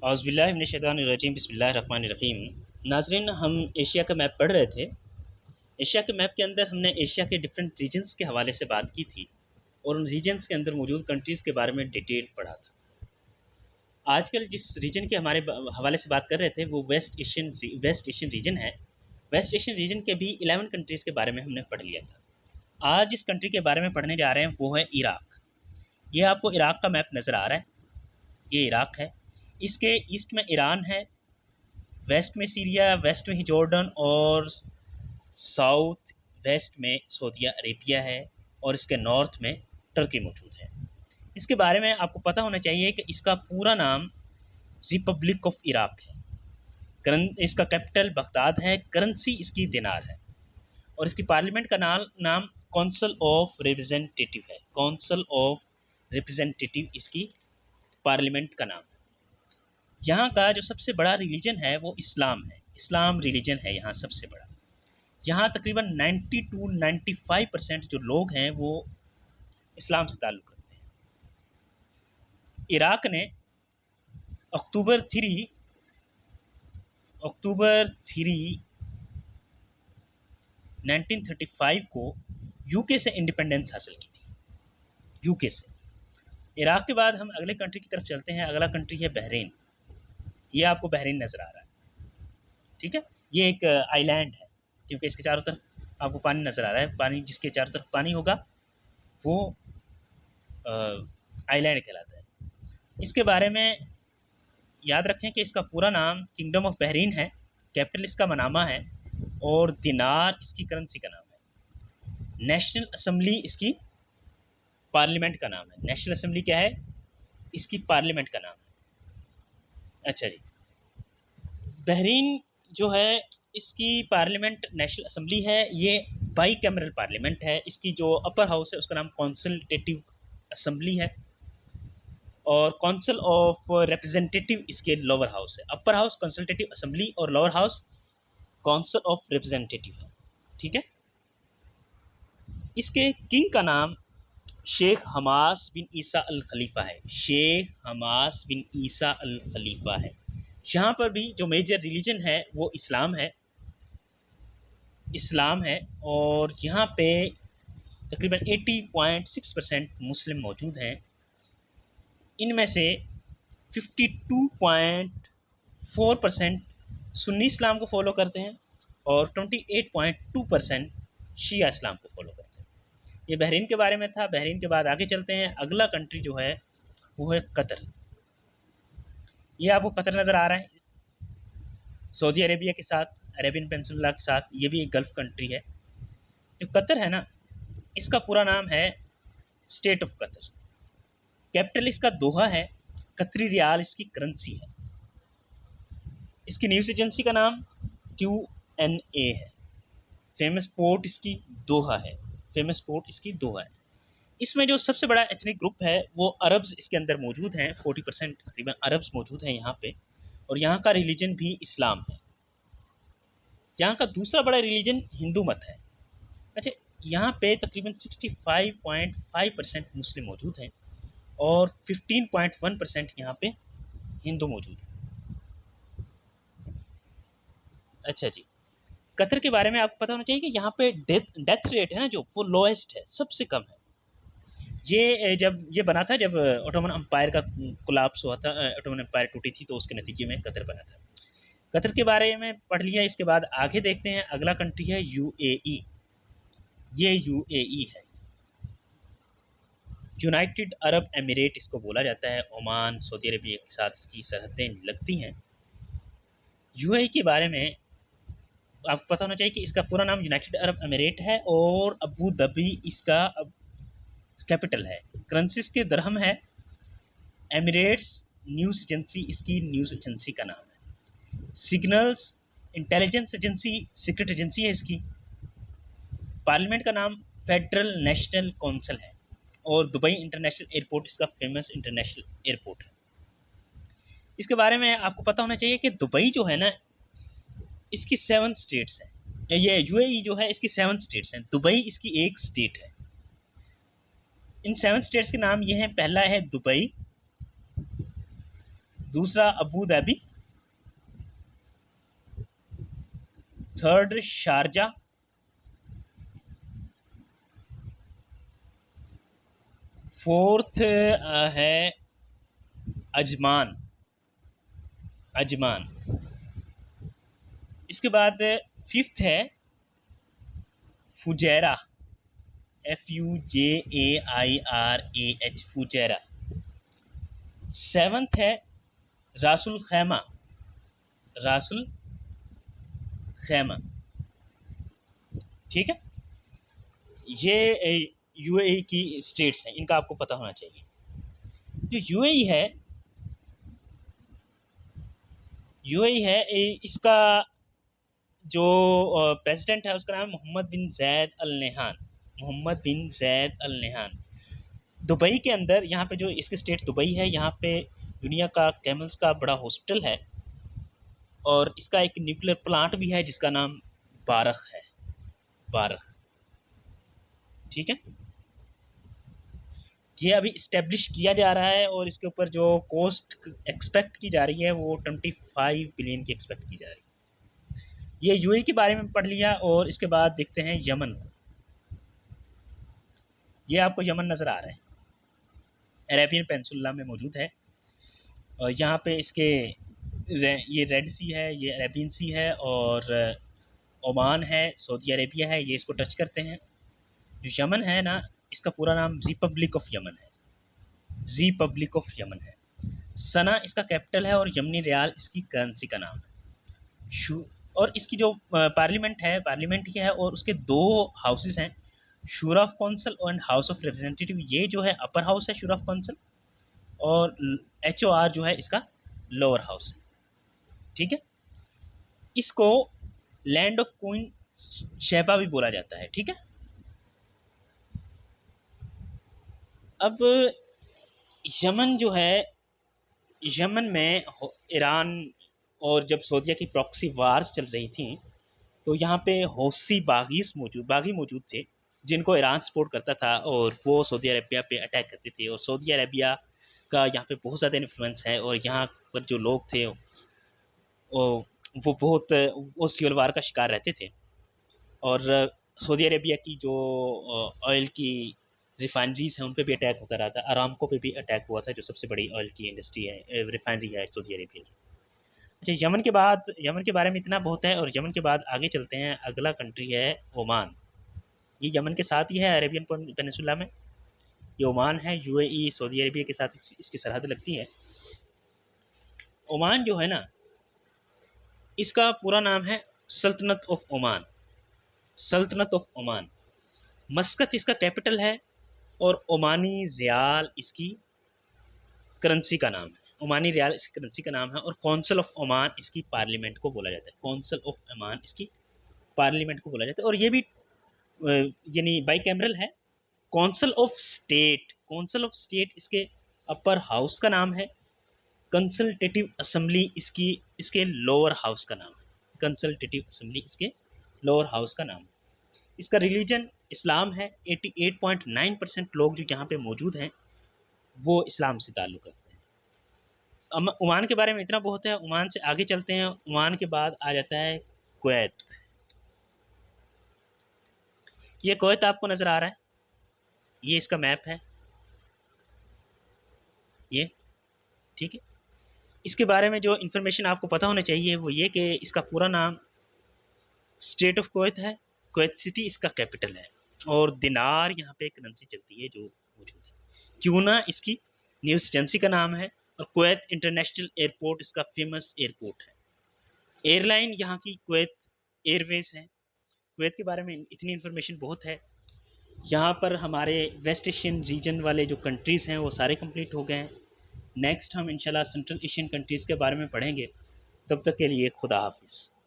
औज़ुबिल्लाहि बिस्मिल्लाहिर्रहमानिर्रहीम। नाज़रीन, हम एशिया का मैप पढ़ रहे थे। एशिया के मैप के अंदर हमने एशिया के डिफरेंट रीजन्स के हवाले से बात की थी और उन रीजन्स के अंदर मौजूद कंट्रीज़ के बारे में डिटेल पढ़ा था। आजकल जिस रीजन के हमारे हवाले से बात कर रहे थे वो वेस्ट एशियन रीजन है। वेस्ट एशियन रीजन के भी 11 कंट्रीज़ के बारे में हमने पढ़ लिया था। आज जिस कंट्री के बारे में पढ़ने जा रहे हैं वो है इराक। ये आपको इराक का मैप नज़र आ रहा है, ये इराक है। इसके ईस्ट में ईरान है, वेस्ट में सीरिया, वेस्ट में ही जॉर्डन और साउथ वेस्ट में सऊदी अरेबिया है और इसके नॉर्थ में टर्की मौजूद है। इसके बारे में आपको पता होना चाहिए कि इसका पूरा नाम रिपब्लिक ऑफ इराक है। इसका कैपिटल बगदाद है, करेंसी इसकी दिनार है और इसकी पार्लियामेंट का नाम काउंसिल ऑफ रिप्रेजेंटेटिव है। काउंसिल ऑफ रिप्रेजेंटेटिव इसकी पार्लियामेंट का नाम है। यहाँ का जो सबसे बड़ा रिलीजन है वो इस्लाम है। इस्लाम रिलीजन है यहाँ सबसे बड़ा। यहाँ तकरीबन 90-95% जो लोग हैं वो इस्लाम से ताल्लुक़ रखते हैं। इराक ने अक्टूबर 3 1935 को यूके से इंडिपेंडेंस हासिल की थी, यूके से। इराक के बाद हम अगले कंट्री की तरफ चलते हैं। अगला कंट्री है बहरीन। ये आपको बहरीन नज़र आ रहा है, ठीक है। ये एक आइलैंड है क्योंकि इसके चारों तरफ आपको पानी नज़र आ रहा है। पानी जिसके चारों तरफ पानी होगा वो आइलैंड कहलाता है। इसके बारे में याद रखें कि इसका पूरा नाम किंगडम ऑफ बहरीन है, कैपिटल इसका मनामा है और दिनार इसकी करेंसी का नाम है। नेशनल असम्बली इसकी पार्लियामेंट का नाम है। नेशनल असम्बली क्या है? इसकी पार्लियामेंट का नाम है। अच्छा जी, बहरीन जो है इसकी पार्लियामेंट नेशनल असम्बली है। ये बाई कैमरल पार्लियामेंट है। इसकी जो अपर हाउस है उसका नाम कॉन्सल्टेटिव असम्बली है और काउंसिल ऑफ रिप्रेजेंटेटिव इसके लोअर हाउस है। अपर हाउस कंसल्टेटिव असम्बली और lower house council of representative है, ठीक है। इसके किंग का नाम शेख हमास बिन ईसा अल खलीफा है। शेख हमास बिन ईसा अल खलीफा है। यहाँ पर भी जो मेजर रिलीजन है वो इस्लाम है, और यहाँ पे तकरीबन 80.6% मुस्लिम मौजूद हैं। इनमें से 52.4% सुन्नी इस्लाम को फॉलो करते हैं और 28.2% शिया इस्लाम को फॉलो करते हैं। ये बहरीन के बारे में था। बहरीन के बाद आगे चलते हैं। अगला कंट्री जो है वो है कतर। ये आपको कतर नज़र आ रहा है, सऊदी अरेबिया के साथ, अरेबियन पेनिनसुला के साथ। ये भी एक गल्फ़ कंट्री है। जो कतर है ना, इसका पूरा नाम है स्टेट ऑफ कतर। कैपिटल इसका दोहा है, कतरी रियाल इसकी करेंसी है। इसकी न्यूज़ एजेंसी का नाम QNA है। फेमस पोर्ट इसकी दोहा है। इसमें जो सबसे बड़ा एथनिक ग्रुप है वो अरब्स इसके अंदर मौजूद हैं। 40% तकरीबन अरब्स मौजूद हैं यहाँ पे, और यहाँ का रिलीजन भी इस्लाम है। यहाँ का दूसरा बड़ा रिलीजन हिंदू मत है। अच्छा, यहाँ पे तकरीबन 65.5% मुस्लिम मौजूद हैं और 15.1% यहाँ पे हिंदू मौजूद हैं। अच्छा जी, कतर के बारे में आपको पता होना चाहिए कि यहाँ पे डेथ रेट है ना जो, वो लोएस्ट है, सबसे कम है। जब ये बना था, जब ऑटोमन एम्पायर का कोलैप्स हुआ था, ऑटोमन एम्पायर टूटी थी, तो उसके नतीजे में कतर बना था। कतर के बारे में पढ़ लिया। इसके बाद आगे देखते हैं। अगला कंट्री है UAE। ये UAE है, यूनाइटेड अरब एमिरेट इसको बोला जाता है। ओमान, सऊदी अरेबिया के साथ इसकी सरहदें लगती हैं। UAE के बारे में आपको पता होना चाहिए कि इसका पूरा नाम यूनाइटेड अरब एमिरेट है और अबू धाबी इसका कैपिटल है। करेंसी इसके दरहम है। एमिरेट्स न्यूज़ एजेंसी इसकी न्यूज़ एजेंसी का नाम है। Signals intelligence agency, secret agency है इसकी। पार्लियामेंट का नाम फेडरल नेशनल काउंसिल है और दुबई इंटरनेशनल एयरपोर्ट इसका फेमस इंटरनेशनल एयरपोर्ट है। इसके बारे में आपको पता होना चाहिए कि दुबई जो है ना, इसकी 7 स्टेट्स हैं। ये UAE जो है इसकी 7 स्टेट्स हैं, दुबई इसकी एक स्टेट है। इन 7 स्टेट्स के नाम ये हैं। पहला है दुबई, दूसरा Abu Dhabi, third Sharjah, fourth है अजमान, अजमान। इसके बाद फिफ्थ है फुजैरा, FUJAIRAH, फुजैरा। सेवन्थ है रासुल खैमा, रासुल खैमा। ठीक है, ये यूएई की स्टेट्स हैं, इनका आपको पता होना चाहिए। जो यूएई है, इसका जो प्रेसिडेंट है उसका नाम मोहम्मद बिन जैद अल नहान, मोहम्मद बिन जैद अल नहान। दुबई के अंदर, यहाँ पे जो इसके स्टेट दुबई है, यहाँ पे दुनिया का कैमल्स का बड़ा हॉस्पिटल है और इसका एक न्यूक्लियर प्लांट भी है जिसका नाम बारख है, बारख। ठीक है, ये अभी इस्टेब्लिश किया जा रहा है और इसके ऊपर जो कॉस्ट एक्सपेक्ट की जा रही है वो 25 बिलियन की एक्सपेक्ट की जा रही है। ये यूएई के बारे में पढ़ लिया और इसके बाद देखते हैं यमन को। ये आपको यमन नज़र आ रहा है, अरेबियन पेनिनसुला में मौजूद है और यहाँ पे इसके ये रेड सी है, ये अरेबियन सी है और ओमान है, सऊदी अरेबिया है, ये इसको टच करते हैं। जो यमन है ना, इसका पूरा नाम रिपब्लिक ऑफ यमन है, रिपब्लिक ऑफ यमन है। सना इसका कैपिटल है और यमनी रियाल इसकी करेंसी का नाम है। और इसकी जो पार्लियामेंट है, पार्लियामेंट ही है और उसके दो हाउसेस हैं, Shura of council and house of representative. ये जो है अपर हाउस है शूरा ऑफ काउंसिल और HOR जो है इसका लोअर हाउस है। ठीक है, इसको लैंड ऑफ क्वीन शैबा भी बोला जाता है। ठीक है, अब यमन जो है, यमन में ईरान और जब सऊदीया की प्रॉक्सी वार्स चल रही थी तो यहाँ पे हौसी बागी मौजूद थे जिनको ईरान सपोर्ट करता था और वो सऊदी अरेबिया पे अटैक करते थे और सऊदी अरेबिया का यहाँ पे बहुत ज़्यादा इन्फ्लुएंस है और यहाँ पर जो लोग थे वो बहुत वो सिविल वार का शिकार रहते थे। और सऊदी अरेबिया की जो ऑयल की रिफाइनरीज हैं उन पे भी अटैक होता रहा था, अरामको पे भी अटैक हुआ था जो सबसे बड़ी ऑयल की इंडस्ट्री है, रिफाइनरी है सऊदी अरेबिया की। अच्छा, यमन के बाद, यमन के बारे में इतना बहुत है और यमन के बाद आगे चलते हैं। अगला कंट्री है ओमान। ये यमन के साथ ही है अरेबियन पेनिनसुला में, ये ओमान है। यूएई सऊदी अरेबिया के साथ इसकी सरहद लगती है। ओमान जो है ना, इसका पूरा नाम है सल्तनत ऑफ ओमान, सल्तनत ऑफ ओमान। मस्कत इसका कैपिटल है और ओमानी रियाल इसकी करेंसी का नाम है, ओमानी रियाल इसकी करेंसी का नाम है। और कौंसिल ऑफ ओमान इसकी पार्लियामेंट को बोला जाता है, कौंसिल ऑफ ओमान इसकी पार्लियामेंट को बोला जाता है। और ये भी यानी बाई कैमरल है। Council of state, council of state इसके अपर हाउस का नाम है। कंसल्टेटिव असेंबली इसकी, इसके लोअर हाउस का नाम है, कंसल्टेटिव असेंबली इसके लोअर हाउस का नाम है। इसका रिलीजन इस्लाम है। 88.9% लोग जो यहाँ पे मौजूद हैं वो इस्लाम से ताल्लुक़ रखते हैं। ओमान के बारे में इतना बहुत है। ओमान से आगे चलते हैं। ओमान के बाद आ जाता है कुवैत। ये कुवैत आपको नज़र आ रहा है, ये इसका मैप है ये। ठीक है, इसके बारे में जो इन्फॉर्मेशन आपको पता होना चाहिए वो ये कि इसका पूरा नाम स्टेट ऑफ कुवैत है, कुवैत सिटी इसका कैपिटल है और दिनार यहाँ पे करेंसी चलती है जो मौजूद है। क्यूना इसकी न्यूज़ एजेंसी का नाम है और कुवैत इंटरनेशनल एयरपोर्ट इसका फेमस एयरपोर्ट है। एयरलाइन यहाँ की कुवैत एयरवेज है। कुवैत के बारे में इतनी इन्फॉर्मेशन बहुत है। यहाँ पर हमारे वेस्ट एशियन रीजन वाले जो कंट्रीज़ हैं वो सारे कंप्लीट हो गए हैं। नेक्स्ट हम इंशाल्लाह सेंट्रल एशियन कंट्रीज़ के बारे में पढ़ेंगे। तब तक के लिए खुदा हाफिज़।